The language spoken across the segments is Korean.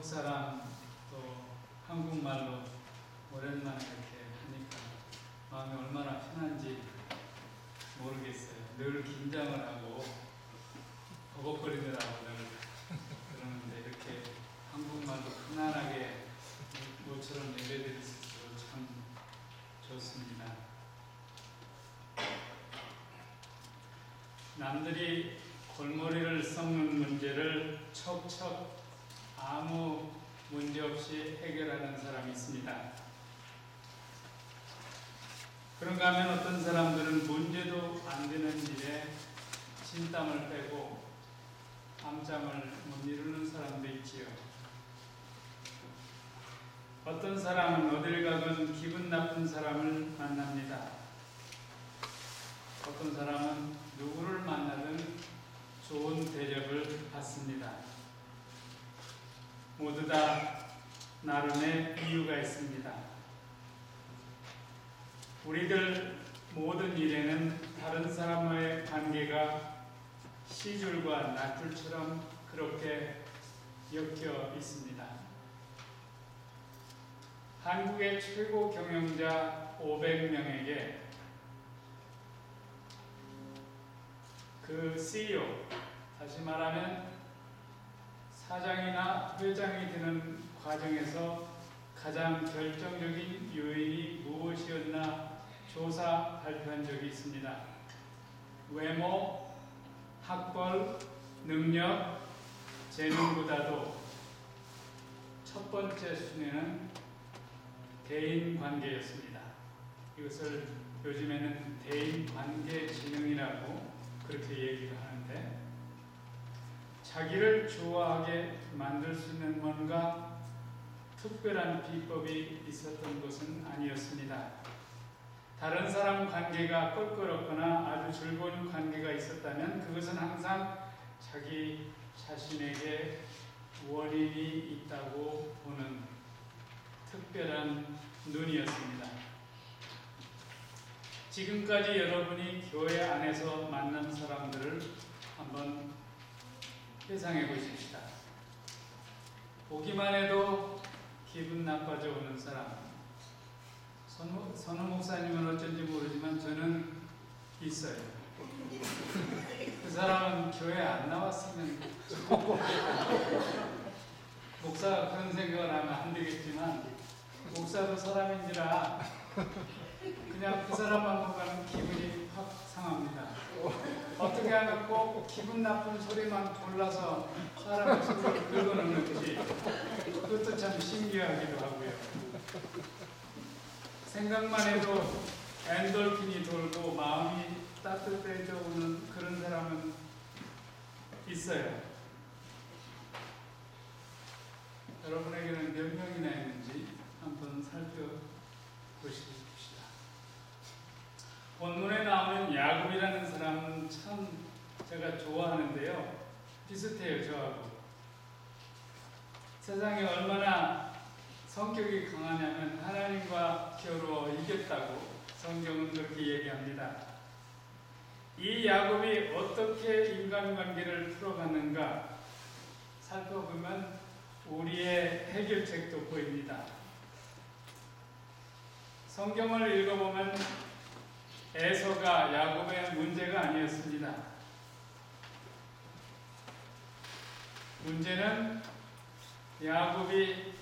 미국 사람 또 한국말로 오랜만에 이렇게 하니까 마음이 얼마나 편한지 모르겠어요. 늘 긴장을 하고 버벅거리느라고 늘 그러는데 이렇게 한국말로 편안하게 모처럼 예배드릴 수 있어서 참 좋습니다. 남들이 골머리를 썩는 문제를 척척 아무 문제 없이 해결하는 사람이 있습니다. 그런가 하면 어떤 사람들은 문제도 안 되는 일에 진땀을 빼고 밤잠을 못 이루는 사람도 있지요. 어떤 사람은 어딜 가건 기분 나쁜 사람을 만납니다. 어떤 사람은 누구를 만나든 좋은 대접을 받습니다. 모두 다 나름의 이유가 있습니다. 우리들 모든 일에는 다른 사람과의 관계가 시줄과 낫줄처럼 그렇게 엮여 있습니다. 한국의 최고 경영자 500명에게 그 CEO, 다시 말하면 사장이나 회장이 되는 과정에서 가장 결정적인 요인이 무엇이었나 조사 발표한 적이 있습니다. 외모, 학벌, 능력, 재능보다도 첫 번째 순위는 대인관계였습니다. 이것을 요즘에는 대인관계지능이라고 그렇게 얘기를 하는데, 자기를 좋아하게 만들 수 있는 뭔가 특별한 비법이 있었던 것은 아니었습니다. 다른 사람 관계가 껄끄럽거나 아주 즐거운 관계가 있었다면 그것은 항상 자기 자신에게 원인이 있다고 보는 특별한 눈이었습니다. 지금까지 여러분이 교회 안에서 만난 사람들을 한번 회상해 보십시다. 보기만 해도 기분 나빠져 오는 사람. 선우 목사님은 어쩐지 모르지만 저는 있어요. 그 사람은 교회 안 나왔으면 목사가 그런 생각을 하면 안 되겠지만, 목사도 사람인지라 그냥 그 사람만 보면 기분이 확 상합니다. 어떻게 하면 꼭 기분 나쁜 소리만 골라서 사람의 속을 긁어놓는지 그것도 참 신기하기도 하고요. 생각만 해도 엔돌핀이 돌고 마음이 따뜻해져 오는 그런 사람은 있어요. 여러분에게는 몇 명이나 있는지 한번 살펴보십시다. 본문에 나오는 야곱이라는 사람은 참 제가 좋아하는데요. 비슷해요, 저하고. 세상에 얼마나 성격이 강하냐면 하나님과 겨루어 이겼다고 성경은 그렇게 얘기합니다. 이 야곱이 어떻게 인간관계를 풀어갔는가 살펴보면 우리의 해결책도 보입니다. 성경을 읽어보면 에서가 야곱의 문제가 아니었습니다. 문제는 야곱이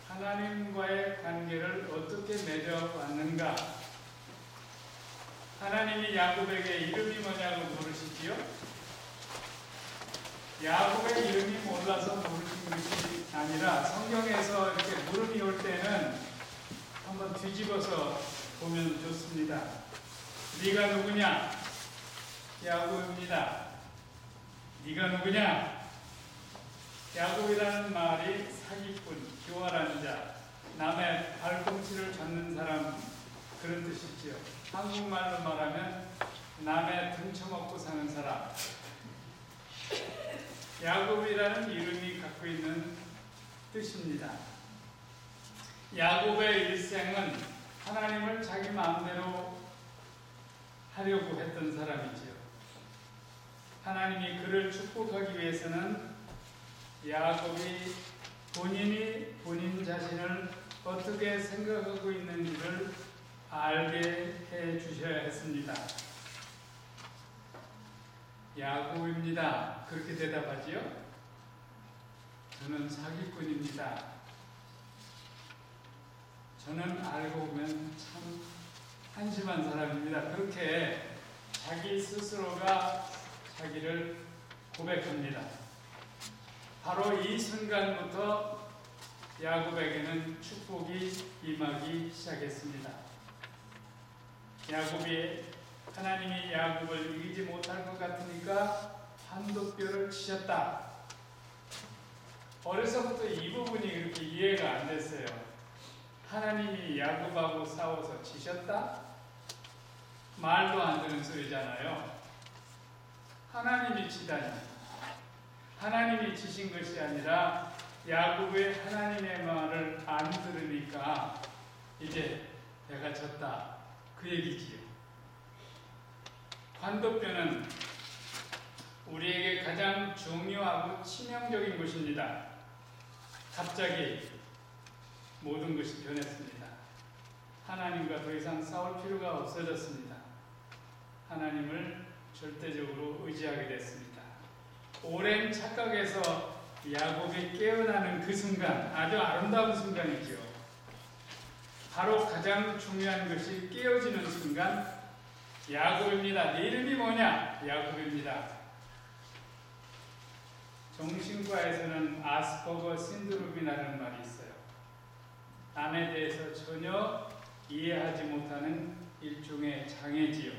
하나님과의 관계를 어떻게 맺어왔는가. 하나님이 야곱에게 이름이 뭐냐고 물으시지요. 야곱의 이름이 몰라서 물으신 것이 아니라 성경에서 이렇게 물음이 올 때는 한번 뒤집어서 보면 좋습니다. 네가 누구냐? 야곱입니다. 네가 누구냐? 야곱이라는 말이 사기꾼, 교활한 자, 남의 발꿈치를 잡는 사람, 그런 뜻이지요. 한국말로 말하면 남의 등쳐먹고 사는 사람. 야곱이라는 이름이 갖고 있는 뜻입니다. 야곱의 일생은 하나님을 자기 마음대로 하려고 했던 사람이지요. 하나님이 그를 축복하기 위해서는 야곱이 본인이 본인 자신을 어떻게 생각하고 있는지를 알게 해 주셔야 했습니다. 야곱입니다. 그렇게 대답하지요? 저는 사기꾼입니다. 저는 알고 보면 참 한심한 사람입니다. 그렇게 자기 스스로가 자기를 고백합니다. 바로 이 순간부터 야곱에게는 축복이 임하기 시작했습니다. 하나님이 야곱을 이기지 못할 것 같으니까 환도뼈를 치셨다. 어려서부터 이 부분이 그렇게 이해가 안 됐어요. 하나님이 야곱하고 싸워서 지셨다? 말도 안 되는 소리잖아요. 하나님이 치다니. 하나님이 지신 것이 아니라 야곱의 하나님의 말을 안 들으니까 이제 내가 졌다. 그 얘기지요. 환도뼈는 우리에게 가장 중요하고 치명적인 것입니다. 갑자기 모든 것이 변했습니다. 하나님과 더 이상 싸울 필요가 없어졌습니다. 하나님을 절대적으로 의지하게 됐습니다. 오랜 착각에서 야곱이 깨어나는 그 순간, 아주 아름다운 순간이죠. 바로 가장 중요한 것이 깨어지는 순간, 야곱입니다. 네 이름이 뭐냐? 야곱입니다. 정신과에서는 아스퍼거 신드롬이라는 말이 있어요. 남에 대해서 전혀 이해하지 못하는 일종의 장애지요.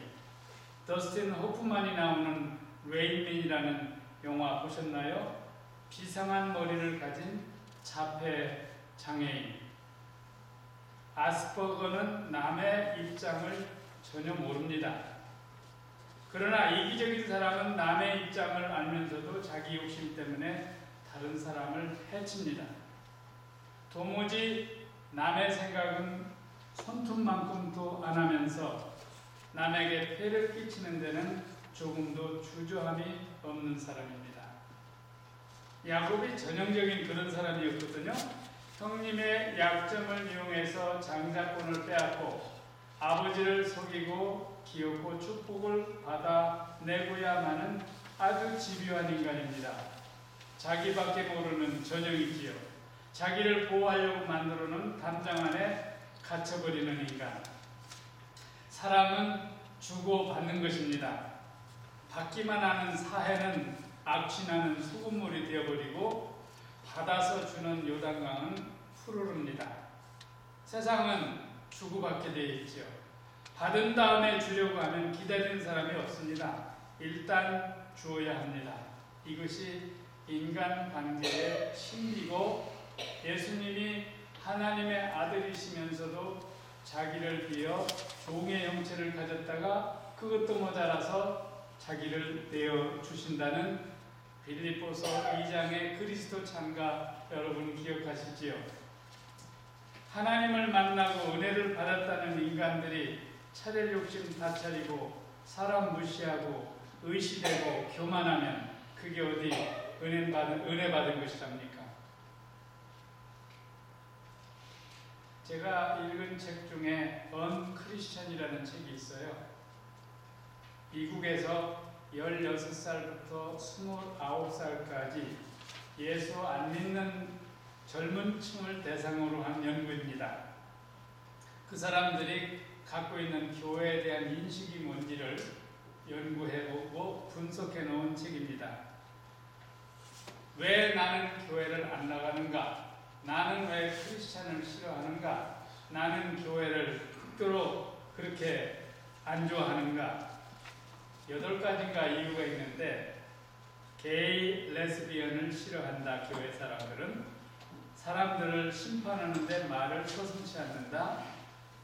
더스틴 호프만이 나오는 레인맨이라는 영화 보셨나요? 비상한 머리를 가진 자폐 장애인. 아스퍼거는 남의 입장을 전혀 모릅니다. 그러나 이기적인 사람은 남의 입장을 알면서도 자기 욕심 때문에 다른 사람을 해칩니다. 도무지 남의 생각은 손톱만큼도 안 하면서 남에게 폐를 끼치는 데는 조금도 주저함이 없는 사람입니다. 야곱이 전형적인 그런 사람이었거든요. 형님의 약점을 이용해서 장자권을 빼앗고 아버지를 속이고 기업고 축복을 받아내고야만은 아주 집요한 인간입니다. 자기밖에 모르는 전형이지요. 자기를 보호하려고 만들어놓은 담장 안에 갇혀버리는 인간. 사랑은 주고받는 것입니다. 받기만 하는 사해는 악취나는 소금물이 되어버리고 받아서 주는 요단강은 푸르릅니다. 세상은 주고받게 되어 있죠. 받은 다음에 주려고 하면 기다리는 사람이 없습니다. 일단 주어야 합니다. 이것이 인간 관계의 신비고 예수님이 하나님의 아들이시면서도 자기를 비어 종의 형체를 가졌다가 그것도 모자라서 자기를 내어주신다는 빌립보서 2장의 그리스도 찬가 여러분 기억하시지요? 하나님을 만나고 은혜를 받았다는 인간들이 차례 욕심 다 차리고 사람 무시하고 의시되고 교만하면 그게 어디 은혜 받은 것이랍니까? 제가 읽은 책 중에 언크리스천이라는 책이 있어요. 미국에서 16살부터 29살까지 예수 안 믿는 젊은 층을 대상으로 한 연구입니다. 그 사람들이 갖고 있는 교회에 대한 인식이 뭔지를 연구해보고 분석해 놓은 책입니다. 왜 나는 교회를 안 나가는가? 나는 왜 크리스찬을 싫어하는가? 나는 교회를 극도로 그렇게 안 좋아하는가? 8가지인가 이유가 있는데, 게이, 레스비언을 싫어한다. 교회 사람들을 심판하는데 말을 서슴지 않는다.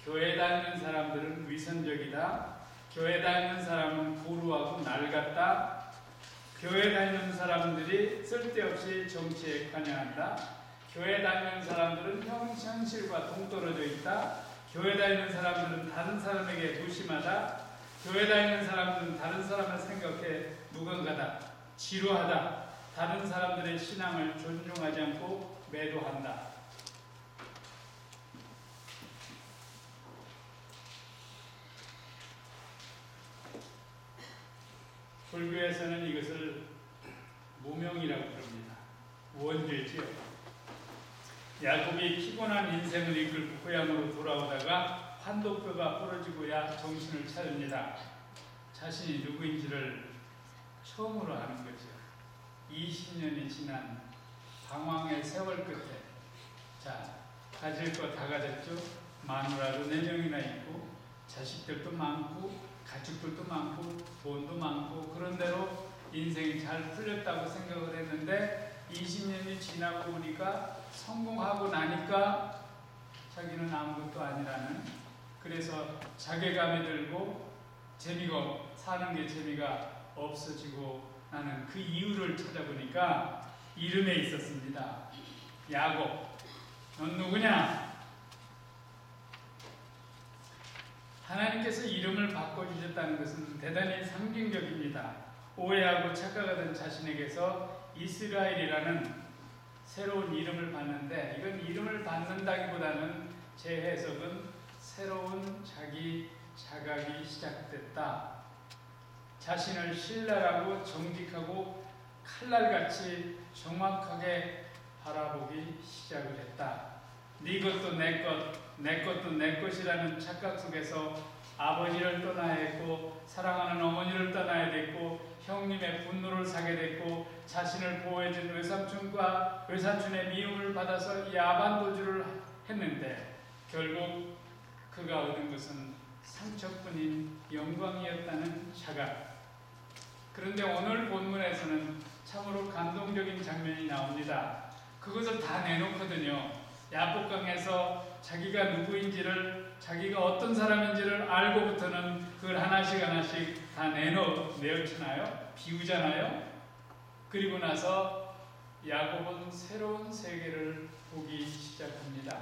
교회 다니는 사람들은 위선적이다. 교회 다니는 사람은 고루하고 낡았다. 교회 다니는 사람들이 쓸데없이 정치에 관여한다. 교회 다니는 사람들은 현실과 동떨어져 있다. 교회 다니는 사람들은 다른 사람에게 무심하다. 교회 다니는 사람들은 다른 사람을 생각해 무감가다. 지루하다. 다른 사람들의 신앙을 존중하지 않고 매도한다. 불교에서는 이것을 무명이라고 부릅니다. 원죄지요. 야곱이 피곤한 인생을 이끌고 고향으로 돌아오다가 환도뼈가 부러지고야 정신을 차립니다. 자신이 누구인지를 처음으로 아는 거죠. 20년이 지난 방황의 세월 끝에 가질 거 다 가졌죠. 마누라도 4명이나 있고 자식들도 많고 가축들도 많고 돈도 많고 그런 대로 인생이 잘 풀렸다고 생각을 했는데 20년이 지나고 보니까 성공하고 나니까 자기는 아무것도 아니라는, 그래서 자괴감이 들고 사는 게 재미가 없어지고 나는 그 이유를 찾아보니까 이름에 있었습니다. 야곱, 넌 누구냐? 하나님께서 이름을 바꿔주셨다는 것은 대단히 상징적입니다. 오해하고 착각하던 자신에게서 이스라엘이라는 새로운 이름을 받는데, 이건 이름을 받는다기보다는 제 해석은 새로운 자기 자각이 시작됐다. 자신을 신랄하고 정직하고 칼날같이 정확하게 바라보기 시작을 했다. 네 것도 내 것, 내 것도 내 것이라는 착각 속에서 아버지를 떠나야 했고 사랑하는 어머니를 떠나야 됐고 형님의 분노를 사게 됐고 자신을 보호해준 외삼촌과 외사촌의 미움을 받아서 야반도주를 했는데 결국 그가 얻은 것은 상처뿐인 영광이었다는 자각. 그런데 오늘 본문에서는 참으로 감동적인 장면이 나옵니다. 그것을 다 내놓거든요. 야복강에서 자기가 누구인지를, 자기가 어떤 사람인지를 알고부터는 그걸 하나씩 다 내어치나요? 비우잖아요. 그리고 나서 야곱은 새로운 세계를 보기 시작합니다.